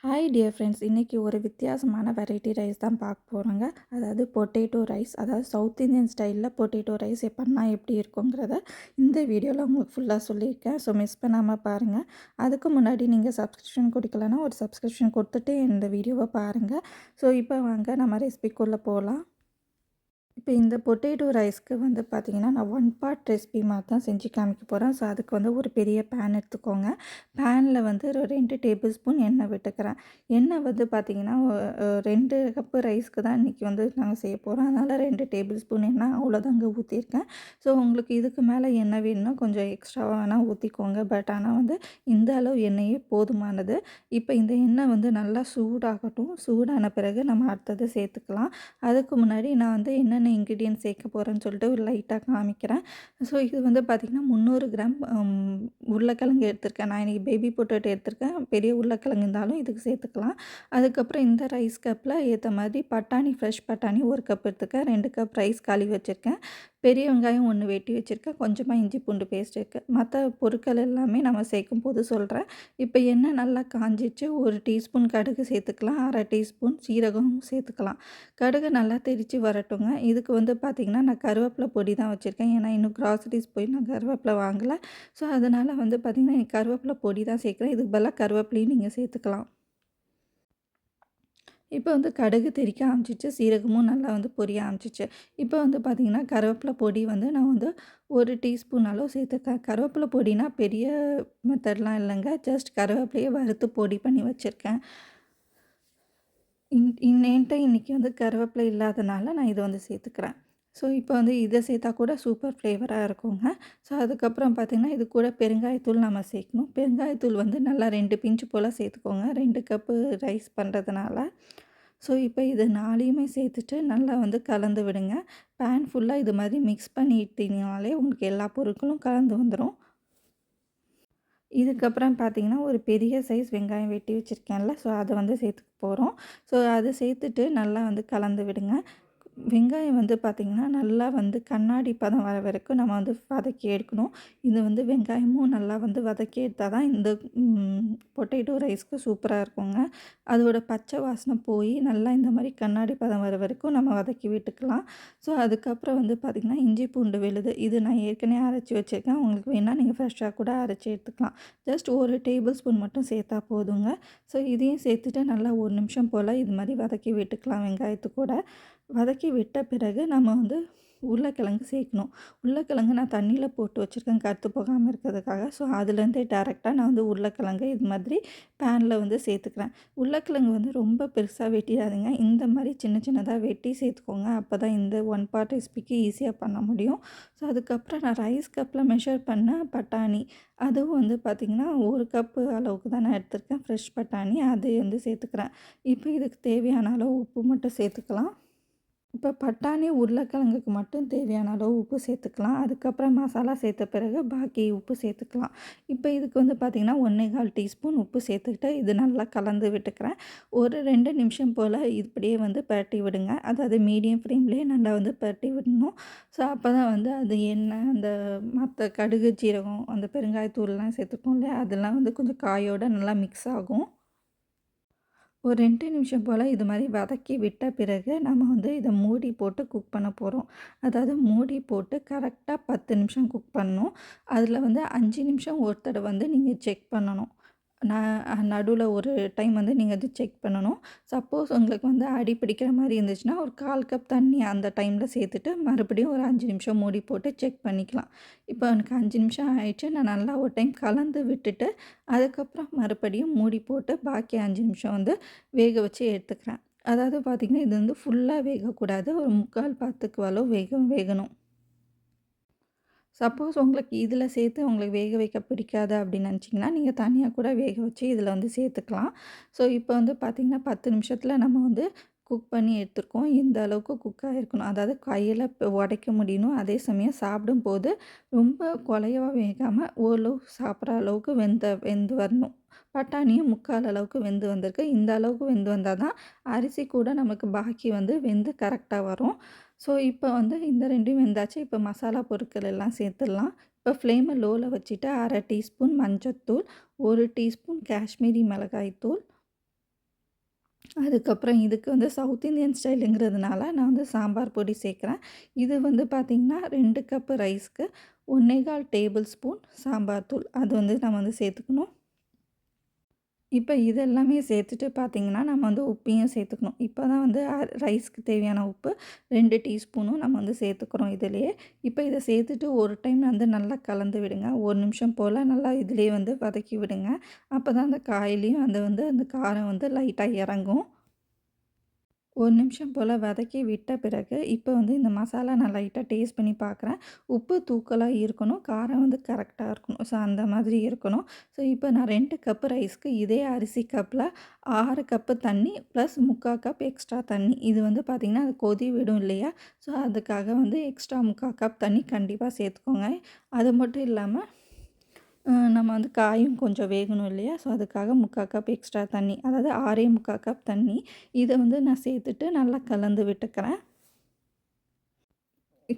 Hi dear friends, இன்றைக்கி ஒரு வித்தியாசமான வெரைட்டி ரைஸ் தான் பார்க்க போகிறோங்க. அதாவது பொட்டேட்டோ ரைஸ், அதாவது சவுத் இந்தியன் ஸ்டைலில் பொட்டேட்டோ ரைஸ் பண்ணால் எப்படி இருக்குங்கிறத இந்த வீடியோவில் உங்களுக்கு ஃபுல்லாக சொல்லியிருக்கேன். ஸோ மிஸ் பண்ணாமல் பாருங்கள். அதுக்கு முன்னாடி நீங்கள் சப்ஸ்கிரிப்ஷன் கொடுக்கலன்னா ஒரு சப்ஸ்கிரிப்ஷன் கொடுத்துட்டு இந்த வீடியோவை பாருங்கள். ஸோ இப்போ வாங்க நம்ம ரெசிபிக்குள்ளே போகலாம். இப்போ இந்த பொட்டேட்டோ ரைஸ்க்கு வந்து பார்த்திங்கன்னா நான் ஒன் பார்ட் ரெசிபி மாதிரி தான் செஞ்சு காமிக்க போகிறேன். ஸோ அதுக்கு வந்து ஒரு பெரிய பேன் எடுத்துக்கோங்க. பேனில் வந்து ஒரு 2 டேபிள் ஸ்பூன் எண்ணெய் விட்டுக்கிறேன். எண்ணெய் வந்து பார்த்திங்கன்னா 2 கப்பு ரைஸ்க்கு தான் இன்றைக்கி வந்து நாங்கள் செய்ய போகிறோம். அதனால் 2 டேபிள் ஸ்பூன் எண்ணெய் அவ்வளோதாங்க ஊற்றிருக்கேன். ஸோ உங்களுக்கு இதுக்கு மேலே எண்ணெய் வேணும்னா கொஞ்சம் எக்ஸ்ட்ராவாக வேணால் ஊற்றிக்கோங்க. பட் ஆனால் வந்து இந்த அளவு எண்ணெயே போதுமானது. இப்போ இந்த எண்ணெய் வந்து நல்லா சூடாகட்டும். சூடான பிறகு நம்ம அடுத்தது சேர்த்துக்கலாம். அதுக்கு முன்னாடி நான் வந்து என்னென்ன இன்க்ரீடியன்ட் சேர்க்க போகிறேன்னு சொல்லிட்டு ஒரு லைட்டாக காமிக்கிறேன். ஸோ இது வந்து பார்த்திங்கன்னா 300 கிராம் உருளைக்கிழங்கு எடுத்திருக்கேன். நான் இன்றைக்கி பேபி பொட்டேட்டோ எடுத்திருக்கேன். பெரிய உருளைக்கிழங்கு இருந்தாலும் இதுக்கு சேர்த்துக்கலாம். அதுக்கப்புறம் இந்த ரைஸ் கப்பில் ஏற்ற மாதிரி பட்டாணி, ஃப்ரெஷ் பட்டாணி 1 கப் எடுத்துருக்கேன். 2 கப் ரைஸ் கழுவி வச்சுருக்கேன். பெரிய வெங்காயம் 1 வெட்டி வச்சுருக்கேன். கொஞ்சமாக இஞ்சி பூண்டு பேஸ்ட் இருக்குது. மற்ற பொருட்கள் எல்லாமே நம்ம சேர்க்கும் போது சொல்கிறேன். இப்போ எண்ணெய் நல்லா காஞ்சிச்சு. 1 டீஸ்பூன் கடுகு சேர்த்துக்கலாம். 1/2 டீஸ்பூன் சீரகமும் சேர்த்துக்கலாம். கடுகு நல்லா தெரித்து வரட்டுங்க. இதுக்கு வந்து பார்த்திங்கன்னா நான் கருவேப்பிலை பொடி தான் வச்சுருக்கேன். ஏன்னா இன்னும் க்ராசரிஸ் போய் நான் கருவேப்பிலை வாங்கலை. ஸோ அதனால் வந்து பார்த்திங்கன்னா கருவேப்பிலை பொடி தான் சேர்க்குறேன். இதுக்கு பதிலாக கருவேப்பிலையும் நீங்கள் சேர்த்துக்கலாம். இப்போ வந்து கடுகு தெறிக்க ஆரம்பிச்சிச்சு. சீரகமும் நல்லா வந்து பொரிய ஆரம்பிச்சிச்சு. இப்போ வந்து பார்த்திங்கன்னா கருவேப்பிலை பொடி வந்து நான் வந்து 1 டீஸ்பூன் அளவு சேர்த்துருக்கேன். கருவேப்பிலை பொடினா பெரிய மெத்தட்லாம் இல்லைங்க. ஜஸ்ட் கருவேப்பிலையே வறுத்து பொடி பண்ணி வச்சுருக்கேன். என்கிட்ட இன்றைக்கி வந்து கருவேப்பிலை இல்லாதனால நான் இதை வந்து சேர்த்துக்கிறேன். ஸோ இப்போ வந்து இதை சேர்த்தா கூட சூப்பர் ஃப்ளேவராக இருக்குங்க. ஸோ அதுக்கப்புறம் பார்த்திங்கன்னா இது கூட பெருங்காயத்தூள் நம்ம சேர்க்கணும். பெருங்காயத்தூள் வந்து நல்லா 2 பிஞ்சு போல் சேர்த்துக்கோங்க. 2 கப்பு ரைஸ் பண்ணுறதுனால. ஸோ இப்போ இது 4யுமே சேர்த்துட்டு நல்லா வந்து கலந்து விடுங்க. பேன் ஃபுல்லாக இது மாதிரி மிக்ஸ் பண்ணிட்டீங்கனாலே உங்களுக்கு எல்லா பொருட்களும் கலந்து வந்துடும். இதுக்கப்புறம் பார்த்திங்கன்னா ஒரு பெரிய சைஸ் வெங்காயம் வெட்டி வச்சுருக்கேன்ல, ஸோ அதை வந்து சேர்த்துக்க போகிறோம். ஸோ அதை சேர்த்துட்டு நல்லா வந்து கலந்து விடுங்க. வெங்காயம் வந்து பார்த்திங்கன்னா நல்லா வந்து கண்ணாடி பதம் வர வரைக்கும் நம்ம வந்து வதக்கி எடுக்கணும். இது வந்து வெங்காயமும் நல்லா வந்து வதக்கி எடுத்தால் தான் இந்த பொட்டேட்டோ ரைஸ்க்கு சூப்பராக இருக்குங்க. அதோட பச்சை வாசனை போய் நல்லா இந்த மாதிரி கண்ணாடி பதம் வர வரைக்கும் நம்ம வதக்கி விட்டுக்கலாம். ஸோ அதுக்கப்புறம் வந்து பார்த்திங்கன்னா இஞ்சி பூண்டு விழுது இது நான் ஏற்கனவே அரைச்சி வச்சுருக்கேன். உங்களுக்கு வேணால் நீங்கள் ஃப்ரெஷ்ஷாக கூட அரைச்சி எடுத்துக்கலாம். ஜஸ்ட் 1 டேபிள் ஸ்பூன் மட்டும் சேர்த்தா போதுங்க. ஸோ இதையும் சேர்த்துட்டு நல்லா 1 நிமிஷம் போல் இது மாதிரி வதக்கி விட்டுக்கலாம். வெங்காயத்து கூட வதக்கி விட்ட பிறகு நம்ம வந்து உருளைக்கிழங்கு சேர்க்கணும். உருளைக்கிழங்கு நான் தண்ணியில் போட்டு வச்சுருக்கேன் கருத்து போகாமல் இருக்கிறதுக்காக. ஸோ அதுலேருந்தே டேரெக்டாக நான் வந்து உருளைக்கிழங்கு இது மாதிரி பேனில் வந்து சேர்த்துக்கிறேன். உருளைக்கிழங்கு வந்து ரொம்ப பெருசாக வெட்டிடாதீங்க. இந்த மாதிரி சின்ன சின்னதாக வெட்டி சேர்த்துக்கோங்க. அப்போ தான் இந்த ஒன் பார்ட் ரெசிபிக்கு ஈஸியாக பண்ண முடியும். ஸோ அதுக்கப்புறம் நான் ரைஸ் கப்பில் மெஷர் பண்ண பட்டாணி அதுவும் வந்து பார்த்திங்கன்னா 1 கப்பு அளவுக்கு தான் நான் எடுத்திருக்கேன். ஃப்ரெஷ் பட்டாணி அது வந்து சேர்த்துக்கிறேன். இப்போ இதுக்கு தேவையான அளவு உப்பு மட்டும் சேர்த்துக்கலாம். இப்போ பட்டாணி உருளைக்கிழங்குக்கு மட்டும் தேவையான அளவு உப்பு சேர்த்துக்கலாம். அதுக்கப்புறம் மசாலா சேர்த்த பிறகு பாக்கி உப்பு சேர்த்துக்கலாம். இப்போ இதுக்கு வந்து பார்த்திங்கன்னா 1 1/4 டீஸ்பூன் உப்பு சேர்த்துக்கிட்டு இது நல்லா கலந்து விட்டுக்கிறேன். ஒரு 2 நிமிஷம் போல் இப்படியே வந்து பரட்டி விடுங்க. அதாவது மீடியம் ஃப்ளேம்லேயே நல்லா வந்து பரட்டி விடணும். ஸோ அப்போ தான் வந்து அது எண்ணெய் அந்த மற்ற கடுகு, ஜீரகம், அந்த பெருங்காயத்தூள்லாம் சேர்த்துப்போம் இல்லையா, அதெல்லாம் வந்து கொஞ்சம் காயோடு நல்லா மிக்ஸ் ஆகும். ஒரு 2 நிமிஷம் போல் இது மாதிரி வதக்கி விட்ட பிறகு நம்ம வந்து இதை மூடி போட்டு குக் பண்ண போகிறோம். அதாவது மூடி போட்டு கரெக்டாக 10 நிமிஷம் குக் பண்ணணும். அதில் வந்து 5 நிமிஷம் ஒரு தடவை வந்து நீங்கள் செக் பண்ணணும். நடுவில் ஒரு டைம் வந்து நீங்கள் அது செக் பண்ணணும். சப்போஸ் உங்களுக்கு வந்து அடி பிடிக்கிற மாதிரி இருந்துச்சுன்னா ஒரு 1/4 கப் தண்ணி அந்த டைமில் சேர்த்துட்டு மறுபடியும் ஒரு 5 நிமிஷம் மூடி போட்டு செக் பண்ணிக்கலாம். இப்போ எனக்கு 5 நிமிஷம் ஆயிடுச்சு. நான் நல்லா ஒரு டைம் கலந்து விட்டுட்டு அதுக்கப்புறம் மறுபடியும் மூடி போட்டு பாக்கி 5 நிமிஷம் வந்து வேக வச்சு எடுத்துக்கிறேன். அதாவது பார்த்திங்கன்னா இது வந்து ஃபுல்லாக வேகக்கூடாது. ஒரு 3/4 பத்துக்கு அளவு வேகணும். சப்போஸ் உங்களுக்கு இதில் சேர்த்து உங்களுக்கு வேக வைக்க பிடிக்காது அப்படின்னு நினச்சிங்கன்னா நீங்கள் தனியாக கூட வேக வச்சு இதில் வந்து சேர்த்துக்கலாம். ஸோ இப்போ வந்து பார்த்திங்கன்னா 10 நிமிஷத்தில் நம்ம வந்து குக் பண்ணி எடுத்துருக்கோம். இந்த அளவுக்கு குக் ஆகிருக்கணும். அதாவது கையில் உடைக்க முடியணும். அதே சமயம் சாப்பிடும்போது ரொம்ப குலையவா வேகாமல் ஓரளவு சாப்பிட்ற அளவுக்கு வெந்து வரணும். பட்டாணியும் 3/4 அளவுக்கு வெந்து வந்திருக்கு. இந்த அளவுக்கு வெந்து வந்தால் தான் அரிசி கூட நமக்கு பாக்கி வந்து வெந்து கரெக்டாக வரும். ஸோ இப்போ வந்து இந்த 2யும் வெந்தாச்சு. இப்போ மசாலா பொருட்கள் எல்லாம் சேர்த்துடலாம். இப்போ ஃப்ளேமை லோவில் வச்சுட்டு 1/2 டீஸ்பூன் மஞ்சத்தூள், 1 டீஸ்பூன் காஷ்மீரி மிளகாய் தூள், அதுக்கப்புறம் இதுக்கு வந்து சவுத் இந்தியன் ஸ்டைலுங்கிறதுனால நான் வந்து சாம்பார் பொடி சேர்க்குறேன். இது வந்து பார்த்திங்கன்னா 2 கப்பு ரைஸ்க்கு 1 1/4 டேபிள் ஸ்பூன் சாம்பார் தூள் அது வந்து நம்ம வந்து சேர்த்துக்கணும். இப்போ இது எல்லாமே சேர்த்துட்டு பார்த்திங்கன்னா, நம்ம வந்து உப்பையும் சேர்த்துக்கணும். இப்போ தான் வந்து ரைஸ்க்கு தேவையான உப்பு 2 டீஸ்பூனும் நம்ம வந்து சேர்த்துக்கிறோம் இதிலேயே. இப்போ இதை சேர்த்துட்டு ஒரு டைம் வந்து நல்லா கலந்து விடுங்க. 1 நிமிஷம் போல் நல்லா இதிலேயே வந்து வதக்கி விடுங்க. அப்போ தான் அந்த காயிலையும் அந்த காரம் வந்து லைட்டாக இறங்கும். 1 நிமிஷம் போல் வதக்கி விட்ட பிறகு, இப்போ வந்து இந்த மசாலா நான் லைட்டாக டேஸ்ட் பண்ணி பார்க்குறேன். உப்பு தூக்கலா இருக்கணும், காரம் வந்து கரெக்டாக இருக்கணும். ஸோ அந்த மாதிரி இருக்கணும். ஸோ இப்போ நான் 2 கப்பு ரைஸ்க்கு இதே அரிசி கப்பில் 6 கப்பு தண்ணி ப்ளஸ் 3/4 கப் எக்ஸ்ட்ரா தண்ணி. இது வந்து பார்த்திங்கன்னா, அது கொதி விடும் இல்லையா? ஸோ அதுக்காக வந்து எக்ஸ்ட்ரா 3/4 கப் தண்ணி கண்டிப்பாக சேர்த்துக்கோங்க. அது மட்டும் இல்லாமல் நம்ம வந்து காயும் கொஞ்சம் வேகணும் இல்லையா? ஸோ அதுக்காக 3/4 கப் எக்ஸ்ட்ரா தண்ணி, அதாவது 6.25 கப் தண்ணி. இதை வந்து நான் சேர்த்துட்டு நல்லா கலந்து விட்டுக்கிறேன்.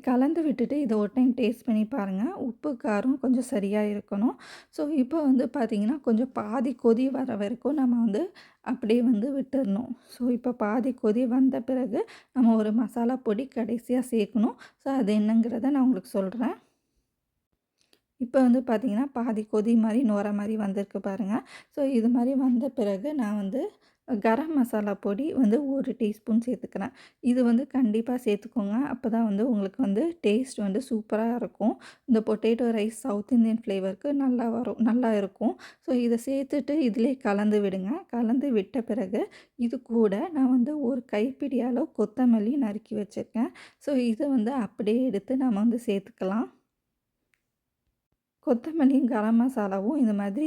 கலந்து விட்டுட்டு இதை ஒரு டைம் டேஸ்ட் பண்ணி பாருங்கள். உப்பு, காரம் கொஞ்சம் சரியாக இருக்கணும். ஸோ இப்போ வந்து பார்த்திங்கன்னா, கொஞ்சம் பாதி கொதி வர வரைக்கும் நம்ம வந்து அப்படியே வந்து விட்டுறணும். ஸோ இப்போ பாதி கொதி வந்த பிறகு நம்ம ஒரு மசாலா பொடி கடைசியாக சேர்க்கணும். ஸோ அது என்னங்கிறத நான் உங்களுக்கு சொல்கிறேன். இப்போ வந்து பார்த்திங்கன்னா, பாதி கொதி மாரி, நுர மாரி வந்திருக்கு பாருங்கள். ஸோ இது மாரி வந்த பிறகு நான் வந்து கரம் மசாலா பொடி வந்து 1 டீஸ்பூன் சேர்த்துக்கிறேன். இது வந்து கண்டிப்பாக சேர்த்துக்கோங்க. அப்போ தான் வந்து உங்களுக்கு வந்து டேஸ்ட் வந்து சூப்பராக இருக்கும். இந்த பொட்டேட்டோ ரைஸ் சவுத் இந்தியன் ஃப்ளேவருக்கு நல்லா வரும், நல்லா இருக்கும். ஸோ இதை சேர்த்துட்டு இதிலே கலந்து விடுங்க. கலந்து விட்ட பிறகு இது கூட நான் வந்து ஒரு கைப்பிடி அளவு கொத்தமல்லி நறுக்கி வச்சுருக்கேன். ஸோ இதை வந்து அப்படியே எடுத்து நம்ம வந்து சேர்த்துக்கலாம். கொத்தமல்லியும், கரம் மசாலாவும் இந்த மாதிரி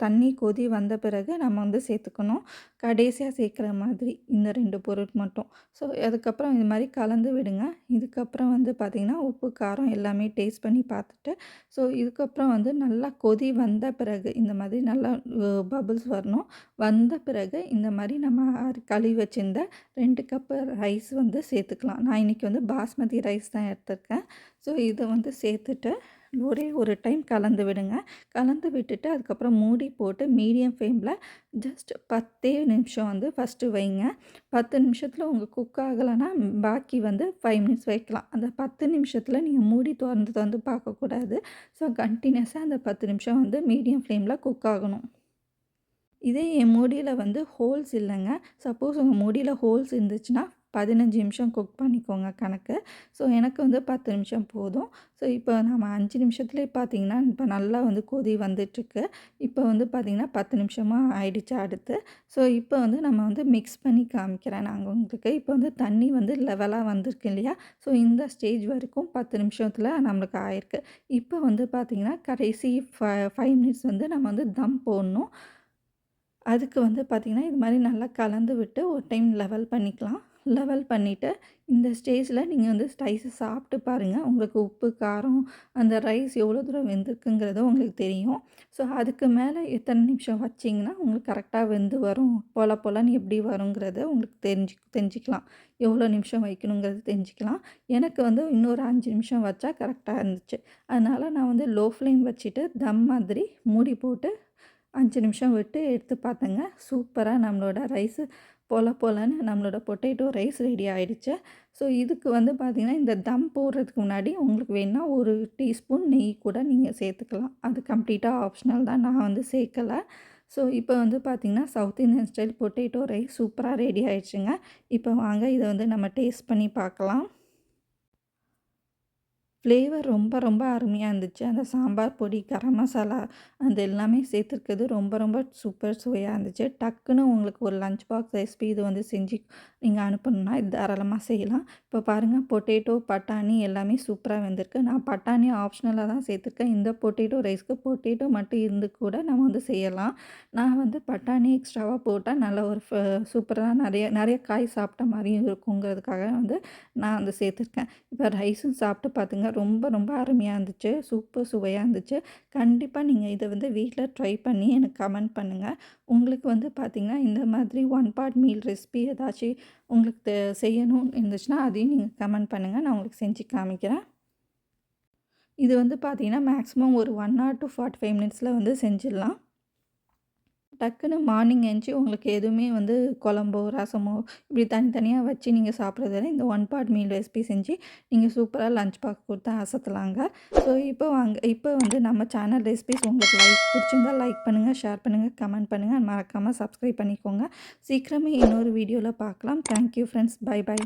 தண்ணி கொதி வந்த பிறகு நம்ம வந்து சேர்த்துக்கணும். கடைசியா சேர்க்குற மாதிரி இந்த 2 பொருள் மட்டும். ஸோ அதுக்கப்புறம் இது மாதிரி கலந்து விடுங்க. இதுக்கப்புறம் வந்து பார்த்திங்கன்னா, உப்பு, காரம் எல்லாமே டேஸ்ட் பண்ணி பார்த்துட்டு, ஸோ இதுக்கப்புறம் வந்து நல்லா கொதி வந்த பிறகு இந்த மாதிரி நல்லா பபிள்ஸ் வரணும். வந்த பிறகு இந்த மாதிரி நம்ம கழுவி வச்சிருந்த 2 கப்பு ரைஸ் வந்து சேர்த்துக்கலாம். நான் இன்றைக்கி வந்து பாஸ்மதி ரைஸ் தான் எடுத்திருக்கேன். ஸோ இதை வந்து சேர்த்துட்டு ஒரே ஒரு டைம் கலந்து விடுங்க. கலந்து விட்டுட்டு அதுக்கப்புறம் மூடி போட்டு மீடியம் ஃப்ளேமில் ஜஸ்ட் 10 நிமிஷம் வந்து ஃபஸ்ட்டு வைங்க. 10 நிமிஷத்தில் உங்களுக்கு குக் ஆகலைன்னா பாக்கி வந்து 5 மினிட்ஸ் வைக்கலாம். அந்த 10 நிமிஷத்தில் நீங்கள் மூடி திறந்து திறந்து பார்க்கக்கூடாது. ஸோ கண்டினியூஸாக அந்த 10 நிமிஷம் வந்து மீடியம் ஃப்ளேமில் குக் ஆகணும். இதே என் மூடியில் வந்து ஹோல்ஸ் இல்லைங்க. சப்போஸ் உங்கள் மூடியில் ஹோல்ஸ் இருந்துச்சுன்னா 15 நிமிஷம் குக் பண்ணிக்கோங்க கணக்கு. ஸோ எனக்கு வந்து 10 நிமிஷம் போதும். ஸோ இப்போ நம்ம 5 நிமிஷத்துலேயே பார்த்தீங்கன்னா, இப்போ நல்லா வந்து கொதி வந்துட்டுருக்கு. இப்போ வந்து பார்த்திங்கன்னா 10 நிமிஷமாக ஆயிடுச்சு அடுத்து. ஸோ இப்போ வந்து நம்ம வந்து மிக்ஸ் பண்ணி காமிக்கிறேன் நான் உங்களுக்கு. இப்போ வந்து தண்ணி வந்து லெவலாக வந்திருக்கு இல்லையா? ஸோ இந்த ஸ்டேஜ் வரைக்கும் 10 நிமிஷத்தில் நம்மளுக்கு ஆயிருக்கு. இப்போ வந்து பார்த்திங்கன்னா கடைசி 5 மினிட்ஸ் வந்து நம்ம வந்து தம் போடணும். அதுக்கு வந்து பார்த்திங்கன்னா, இது மாதிரி நல்லா கலந்து விட்டு ஒரு டைம் லெவல் பண்ணிக்கலாம். லெவல் பண்ணிவிட்டு இந்த ஸ்டேஜில் நீங்கள் வந்து ரைஸை சாப்பிட்டு பாருங்கள். உங்களுக்கு உப்பு, காரம், அந்த ரைஸ் எவ்வளோ தூரம் வெந்திருக்குங்கிறது உங்களுக்கு தெரியும். ஸோ அதுக்கு மேலே எத்தனை நிமிஷம் வச்சிங்கன்னா உங்களுக்கு கரெக்டாக வெந்து வரும். பொலன்னு எப்படி வருங்கிறத உங்களுக்கு தெரிஞ்சுக்கலாம். எவ்வளோ நிமிஷம் வைக்கணுங்கிறது தெரிஞ்சுக்கலாம். எனக்கு வந்து இன்னொரு 5 நிமிஷம் வச்சா கரெக்டாக இருந்துச்சு. அதனால் நான் வந்து லோ ஃப்ளேம் வச்சுட்டு தம் மாதிரி மூடி போட்டு 5 நிமிஷம் விட்டு எடுத்து பார்த்தேங்க. சூப்பராக நம்மளோட ரைஸு பொலன்னு நம்மளோட பொட்டேட்டோ ரைஸ் ரெடி ஆயிடுச்சு. ஸோ இதுக்கு வந்து பார்த்திங்கன்னா, இந்த தம் போடுறதுக்கு முன்னாடி உங்களுக்கு வேணுனா 1 டீஸ்பூன் நெய் கூட நீங்கள் சேர்த்துக்கலாம். அது கம்ப்ளீட்டாக ஆப்ஷனல் தான். நான் வந்து சேர்க்கல. ஸோ இப்போ வந்து பார்த்திங்கன்னா, south Indian style potato rice சூப்பராக ரெடி ஆயிடுச்சுங்க. இப்போ வாங்க இதை வந்து நம்ம டேஸ்ட் பண்ணி பார்க்கலாம். ஃப்ளேவர் ரொம்ப ரொம்ப அருமையாக இருந்துச்சு. அந்த சாம்பார் பொடி, கரம் மசாலா அது எல்லாமே சேர்த்துருக்கிறது ரொம்ப சூப்பர் சுவையாக இருந்துச்சு. டக்குன்னு உங்களுக்கு ஒரு லஞ்ச் பாக்ஸ் ரெசிபி இது வந்து செஞ்சு நீங்கள் அனுப்பணுன்னா இது தாராளமாக செய்யலாம். இப்போ பாருங்கள், பொட்டேட்டோ, பட்டாணி எல்லாமே சூப்பராக வெந்திருக்கு. நான் பட்டாணி ஆப்ஷனலாக தான் சேர்த்துருக்கேன். இந்த பொட்டேட்டோ ரைஸ்க்கு பொட்டேட்டோ மட்டும் இருந்து கூட நம்ம வந்து செய்யலாம். நான் வந்து பட்டாணி எக்ஸ்ட்ராவாக போட்டால் நல்ல ஒரு சூப்பராக நிறைய காய் சாப்பிட்ட மாதிரியும் இருக்குங்கிறதுக்காக வந்து நான் வந்து சேர்த்துருக்கேன். இப்போ ரைஸும் சாப்பிட்டு பார்த்துங்க, ரொம்ப அருமையாக இருந்துச்சு. சூப்பர் சுவையாக இருந்துச்சு. கண்டிப்பாக நீங்கள் இதை வந்து வீட்டில் ட்ரை பண்ணி எனக்கு கமெண்ட் பண்ணுங்கள். உங்களுக்கு வந்து பார்த்திங்கன்னா, இந்த மாதிரி ஒன் பாட் மீல் ரெசிபி ஏதாச்சும் உங்களுக்கு செய்யணும்னு இருந்துச்சுன்னா அதையும் நீங்கள் கமெண்ட் பண்ணுங்கள். நான் உங்களுக்கு செஞ்சு காமிக்கிறேன். இது வந்து பார்த்திங்கன்னா மேக்ஸிமம் ஒரு 1 ஹவர் to 45 மினிட்ஸில் வந்து செஞ்சிடலாம். டக்குன்னு மார்னிங் எந்திச்சு உங்களுக்கு எதுவுமே வந்து குழம்போ, ரசமோ இப்படி தனித்தனியா வச்சு நீங்க சாப்பிட்றத விட இந்த ஒன் பாட் மீல் ரெசிபி செஞ்சு நீங்க சூப்பரா லஞ்ச் பாக்ஸ் குடுத்து அசத்தலாங்க. ஸோ இப்போ வந்து நம்ம சேனல் ரெசிபீஸ் உங்களுக்கு பிடிச்சிருந்தா லைக் பண்ணுங்க, ஷேர் பண்ணுங்க, கமெண்ட் பண்ணுங்க. மறக்காம சப்ஸ்கிரைப் பண்ணிக்கோங்க. சீக்கிரமே இன்னொரு வீடியோல பார்க்கலாம். Thank you friends. Bye by.